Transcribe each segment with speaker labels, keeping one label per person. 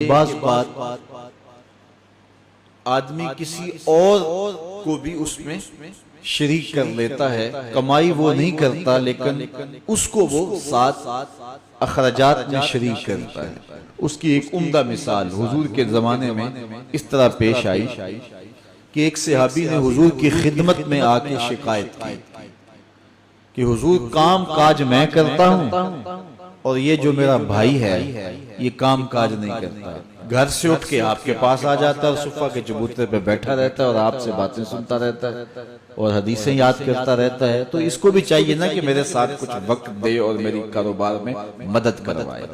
Speaker 1: بعض بات آدمی کسی اور کو بھی اس میں شریک کر لیتا ہے، کمائی وہ نہیں کرتا لیکن اس کو وہ ساتھ اخراجات میں شریک کرتا ہے۔ اس کی ایک عمدہ مثال حضور کے زمانے میں اس طرح پیش آئی کہ ایک صحابی نے حضور کی خدمت میں آ کے شکایت کی کہ حضور کام کاج میں کرتا ہوں اور یہ جو میرا بھائی ہے یہ کام کاج نہیں کرتا، گھر سے اٹھ کے آپ کے پاس آ جاتا ہے اور صفحہ کے چبوترے پہ بیٹھا رہتا ہے اور آپ سے باتیں سنتا رہتا ہے اور حدیثیں یاد کرتا رہتا ہے، تو اس کو بھی چاہیے نا کہ میرے ساتھ کچھ وقت دے اور میری کاروبار میں مدد کروائے۔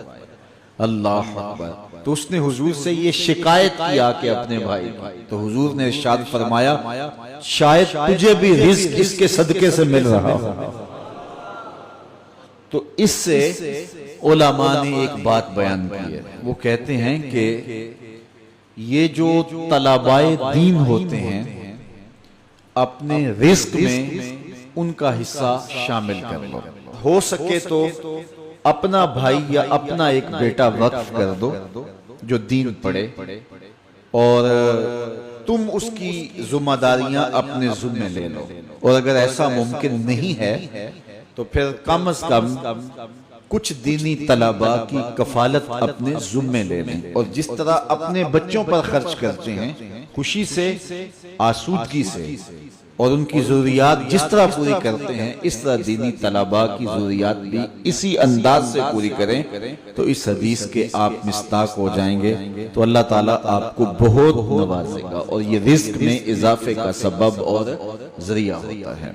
Speaker 1: اللہ اکبر! تو اس نے حضور سے یہ شکایت کیا کہ اپنے بھائی کی، تو حضور نے ارشاد فرمایا شاید تجھے بھی رزق اس کے صدقے سے مل رہا ہو۔ تو اس سے علماء نے ایک بات بیان کی ہے، وہ کہتے ہیں کہ یہ جو طلبائے دین ہوتے ہیں اپنے رزق میں ان کا حصہ شامل کر لو، ہو سکے تو اپنا بھائی یا اپنا ایک بیٹا وقف کر دو جو دین پڑھے، اور تم اس کی ذمہ داریاں اپنے ذمہ لے لو، اور اگر ایسا ممکن نہیں ہے تو پھر کم از کم کچھ دینی طلباء کی کفالت اپنے ذمہ لے لیں، اور جس طرح اپنے بچوں پر خرچ کرتے ہیں خوشی سے، آسودگی سے، اور ان کی ضروریات جس طرح پوری کرتے ہیں اس طرح دینی طلباء کی ضروریات بھی اسی انداز سے پوری کریں، تو اس حدیث کے آپ مصداق ہو جائیں گے، تو اللہ تعالیٰ آپ کو بہت نوازے گا، اور یہ رزق میں اضافے کا سبب اور ذریعہ ہوتا ہے۔